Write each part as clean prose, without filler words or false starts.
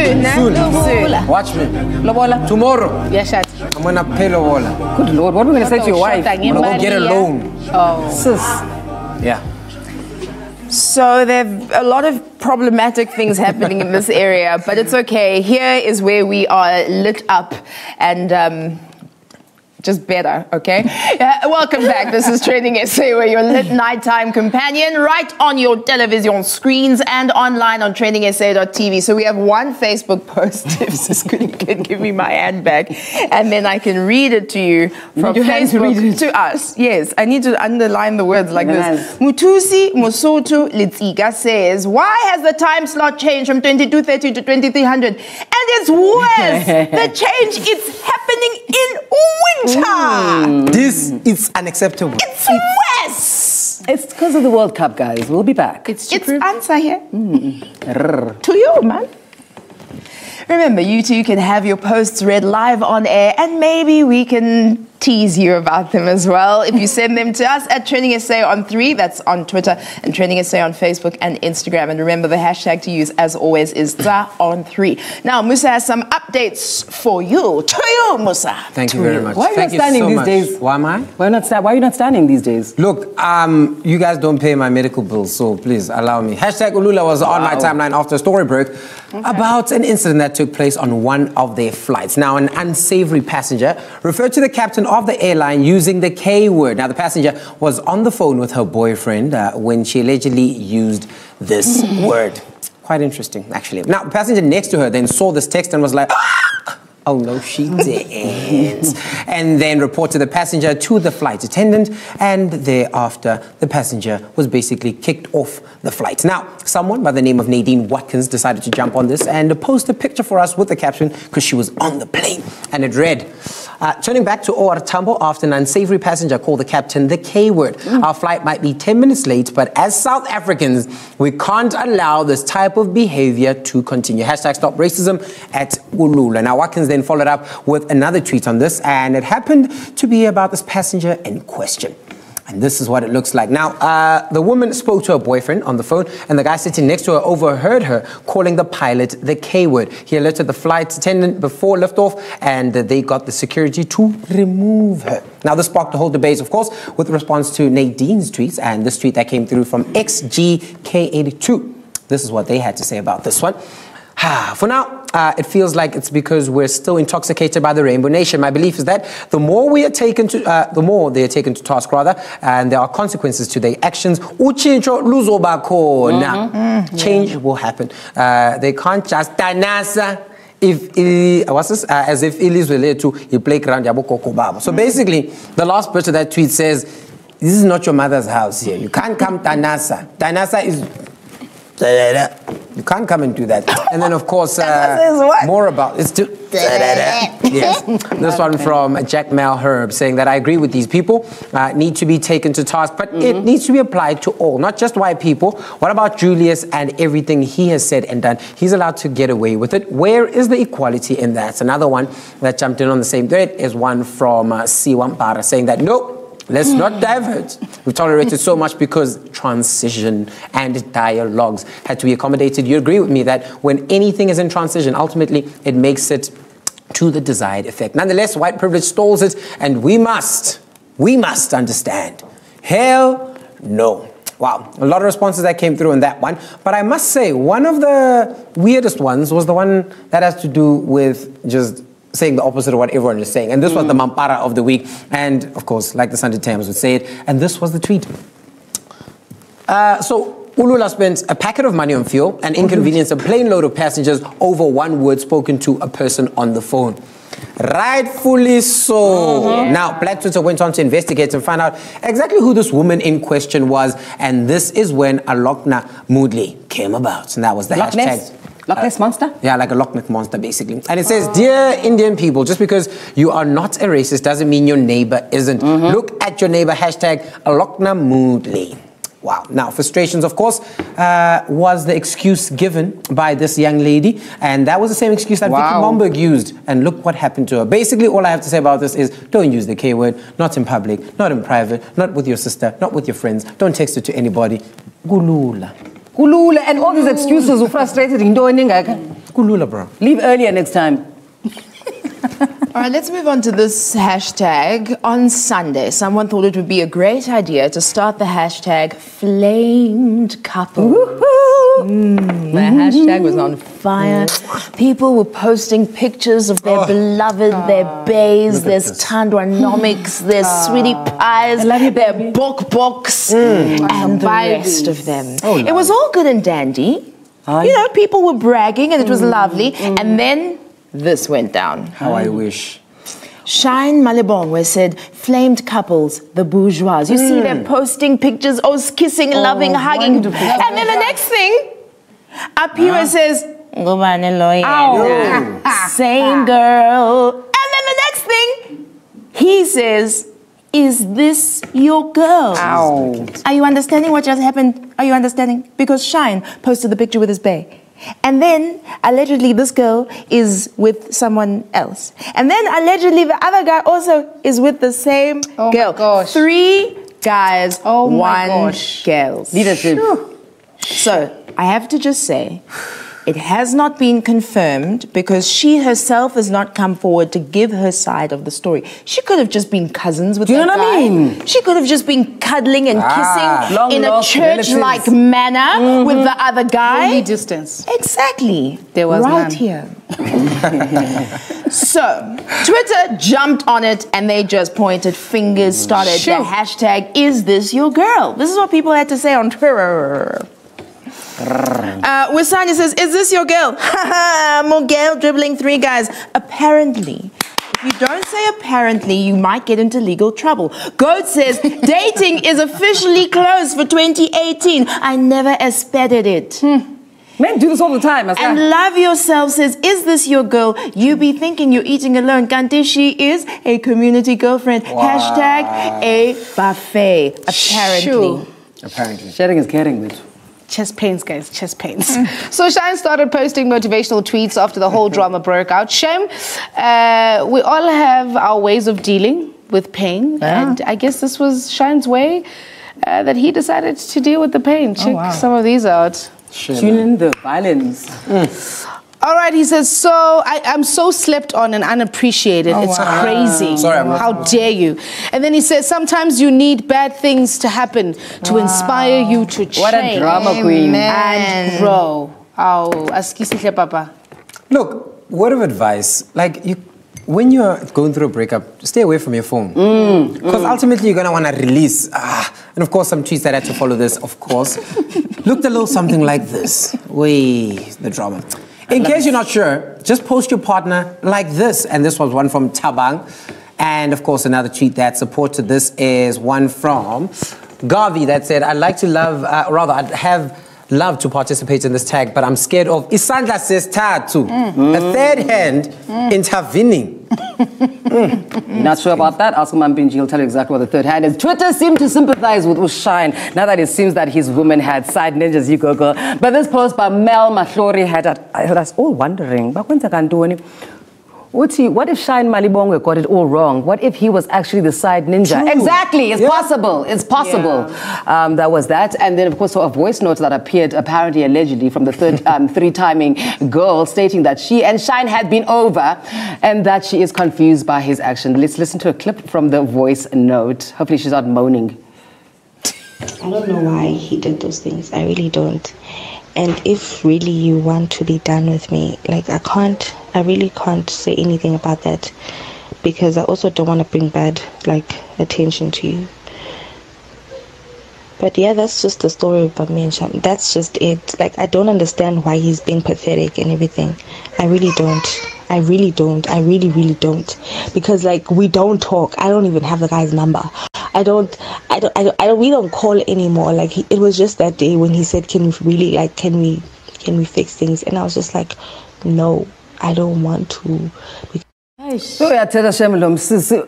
Soon. Soon. Watch me. Lobola. Tomorrow. Yes, I'm gonna pay Lobola. Good Lord, what are we gonna say to your wife? I'm gonna go get a loan. Oh. Sis. Yeah. So there are a lot of problematic things happening in this area, but it's okay. Here is where we are lit up and just better, okay? Welcome back. This is TrendingSA, where your lit nighttime companion, right on your television screens and online on TrendingSA.tv. So we have one Facebook post, if Siskuni can give me my hand back, and then I can read it to you from Facebook to us. Yes, I need to underline the words like this. Mutusi Musotu Litziga says, why has the time slot changed from 22:30 to 2300? And it's worse. The change is happening in winter. This is unacceptable. It's worse. It's because of the World Cup, guys. We'll be back. It's answer here. To you, man. Remember, you two can have your posts read live on air, and maybe we can tease you about them as well. If you send them to us at TrendingSA on 3, that's on Twitter, and TrendingSA on Facebook and Instagram. And remember, the hashtag to use, as always, is @on3. Now, Musa has some updates for you. To you, Musa. Thank you very much. Why are you not standing these days? Why am I? Why are you not standing these days? Look, you guys don't pay my medical bills, so please allow me. Hashtag Ulula was on my timeline after a story broke about an incident that took place on one of their flights. Now, an unsavory passenger referred to the captain of the airline using the K word. Now, the passenger was on the phone with her boyfriend when she allegedly used this word. Quite interesting, actually. Now, the passenger next to her then saw this text and was like, oh no, she didn't. And then reported the passenger to the flight attendant, and thereafter the passenger was basically kicked off the flight. Now, someone by the name of Nadine Watkins decided to jump on this and post a picture for us with the caption because she was on the plane. And it read, turning back to OR Tambo after an unsavory passenger called the captain the K word. Our flight might be 10 minutes late, but as South Africans, we can't allow this type of behavior to continue. Hashtag stop racism at Ulula. Now, Watkins then followed up with another tweet on this, and it happened to be about this passenger in question. And this is what it looks like. Now, the woman spoke to her boyfriend on the phone, and the guy sitting next to her overheard her calling the pilot the K word. He alerted the flight attendant before liftoff, and they got the security to remove her. Now, this sparked the whole debate, of course, with response to Nadine's tweets, and this tweet that came through from XGK82. This is what they had to say about this one. For now, it feels like it's because we're still intoxicated by the Rainbow Nation. My belief is that the more they are taken to task, rather, and there are consequences to their actions. Change will happen. They can't just danasa as if it is related to a playground. So basically, the last bit of that tweet says, "This is not your mother's house here. You can't come danasa. Danasa is." You can't come and do that. And then, of course, more about it's to yes. This one from Jack Malherb saying that I agree with these people, need to be taken to task, but it needs to be applied to all, not just white people. What about Julius and everything he has said and done? He's allowed to get away with it. Where is the equality in that? Another one that jumped in on the same thread is one from Siwampara saying that no. Let's not divert. We've tolerated so much because transition and dialogues had to be accommodated. You agree with me that when anything is in transition, ultimately it makes it to the desired effect. Nonetheless, white privilege stalls it, and we must understand. Hell no. Wow, a lot of responses that came through in that one. But I must say, one of the weirdest ones was the one that has to do with just saying the opposite of what everyone is saying. And this was the Mampara of the week. And, of course, like the Sunday Times would say it, and this was the tweet. So, Ulula spent a packet of money on fuel and inconvenienced a plane load of passengers over one word spoken to a person on the phone. Rightfully so. Now, Black Twitter went on to investigate and find out exactly who this woman in question was. And this is when Alokna Moodley came about. And that was the hashtag. Loch Ness Monster? Yeah, like a Loch Ness Monster, basically. And it says, dear Indian people, just because you are not a racist doesn't mean your neighbor isn't. Look at your neighbor, hashtag Alokna Moodley. Wow. Now, frustrations, of course, was the excuse given by this young lady. And that was the same excuse that Vicky Momberg used. And look what happened to her. Basically, all I have to say about this is don't use the K word, not in public, not in private, not with your sister, not with your friends. Don't text it to anybody. Gulula. And all these excuses are frustrated. Kulula, bro. Leave earlier next time. All right, let's move on to this hashtag. On Sunday, someone thought it would be a great idea to start the hashtag flamed couple. The hashtag was on fire. People were posting pictures of their beloved, their bays, their tandwanomics, their sweetie pies, their books, and the rest of them. It was all good and dandy. You know, people were bragging and it was lovely. And then this went down. How I wish. Shine Malibongwe said, flamed couples, the bourgeois. You see them posting pictures, kissing, loving, hugging. And then the next thing, Apiwa says, same girl. And then the next thing, he says, is this your girl? Ow. Are you understanding what just happened? Are you understanding? Because Shine posted the picture with his bae. And then, allegedly, this girl is with someone else. And then, allegedly, the other guy also is with the same girl. My gosh. 3 guys, Oh my 1 gosh. girls. Leadership. So, I have to just say, it has not been confirmed because she herself has not come forward to give her side of the story. She could have just been cousins with Do you that know what I guy. mean? She could have just been cuddling and kissing Long in a lost church-like relatives. manner with the other guy. Only distance. Exactly. There was right none. here. So, Twitter jumped on it and they just pointed fingers, started the hashtag, is this your girl? This is what people had to say on Twitter. Wisanya says, is this your girl? Haha, Mogel dribbling 3 guys. Apparently. If you don't say apparently, you might get into legal trouble. Goat says, dating is officially closed for 2018. I never expected it. Men do this all the time. And Love Yourself says, is this your girl? You be thinking you're eating alone. Kanti, she is a community girlfriend. Hashtag a buffet. Apparently. Apparently. Sharing is caring, bitch. Chest pains, guys, chest pains. So Shine started posting motivational tweets after the whole drama broke out. Shem, we all have our ways of dealing with pain. And I guess this was Shine's way that he decided to deal with the pain. Check some of these out. Tune in the violence. All right, he says, so I'm so slept on and unappreciated. It's crazy. Sorry, I'm How dare you? And then he says, sometimes you need bad things to happen to inspire you to change. What a drama queen. And grow. Askisihle papa. Look, word of advice, like when you're going through a breakup, stay away from your phone. Because ultimately you're going to want to release. And of course, some tweets that had to follow this, of course, looked a little something like this. The drama. In case you're not sure, just post your partner like this. And this was one from Tabang. And of course, another tweet that supported this is one from Garvey that said, I'd like to I'd have loved to participate in this tag, but I'm scared of Isandla says tatu, a third hand intervening. You're not sure about that? Ask Mampinji, he'll tell you exactly what the third hand is. Twitter seemed to sympathize with Shine now that it seems that his woman had side ninjas, you go. But this post by Mel Mahlori had us all wondering, what if Shine Malibongwe got it all wrong? What if he was actually the side ninja? True. Exactly, it's possible. It's possible. Yeah. That was that. And then, of course, a voice note that appeared, apparently, allegedly, from the third three-timing girl stating that she and Shine had been over and that she is confused by his action. Let's listen to a clip from the voice note. Hopefully she's not moaning. I don't know why he did those things. I really don't. And if really you want to be done with me, like I really can't say anything about that because I also don't want to bring bad attention to you. But yeah, that's just the story about me and Sham. That's just it. I don't understand why he's being pathetic and everything. I really don't. I really don't. I really, really don't. Because we don't talk. I don't even have the guy's number. We don't call anymore. It was just that day when he said, can we fix things? And I was just like, no, I don't want to. So uyathetha Shem lo msisi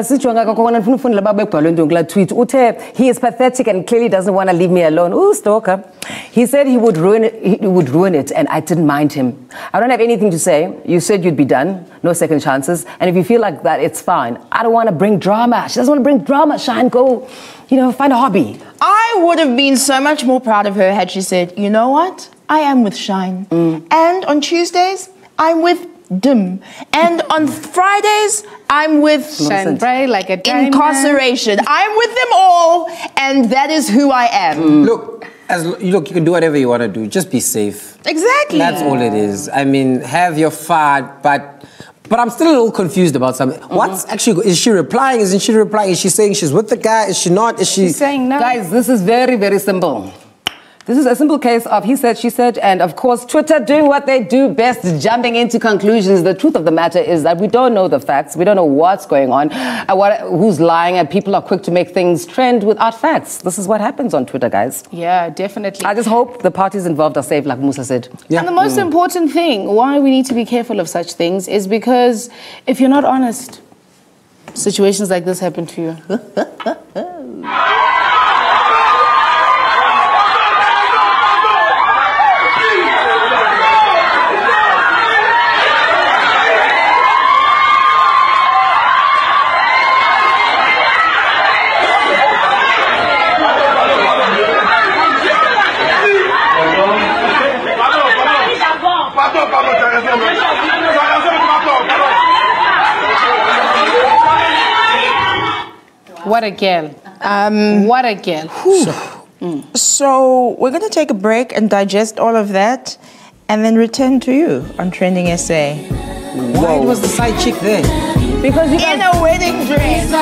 sijonga kokona ndifuna ufundela babebhalwe into ngla tweet uthe he is pathetic and clearly doesn't want to leave me alone. Ooh, stalker. He said he would ruin it and I didn't mind him. I don't have anything to say. You said you'd be done, no second chances, and if you feel like that, it's fine. I don't want to bring drama. She doesn't want to bring drama. Shine, go, find a hobby. I would have been so much more proud of her had she said, you know what? I am with Shine. And on Tuesdays, I'm with Dim. And on Fridays, I'm with Shine bright like a diamond. Incarceration. I'm with them all, and that is who I am. Look, you can do whatever you want to do. Just be safe. Exactly. That's all it is. I mean, have your fun, but I'm still a little confused about something. What's actually, is she replying? Isn't she replying? Is she saying she's with the guy? Is she not? Is she? She's saying no. Guys, this is very, very simple. This is a simple case of he said, she said, and of course, Twitter doing what they do best, jumping into conclusions. The truth of the matter is that we don't know the facts. We don't know what's going on, who's lying, and people are quick to make things trend without facts. This is what happens on Twitter, guys. Yeah, definitely. I just hope the parties involved are safe, like Musa said. Yeah. And the most important thing, why we need to be careful of such things, is because if you're not honest, situations like this happen to you. What a girl. What a girl. So we're going to take a break and digest all of that and then return to you on TrendingSA. Why was the side chick there? Because you in a wedding dress.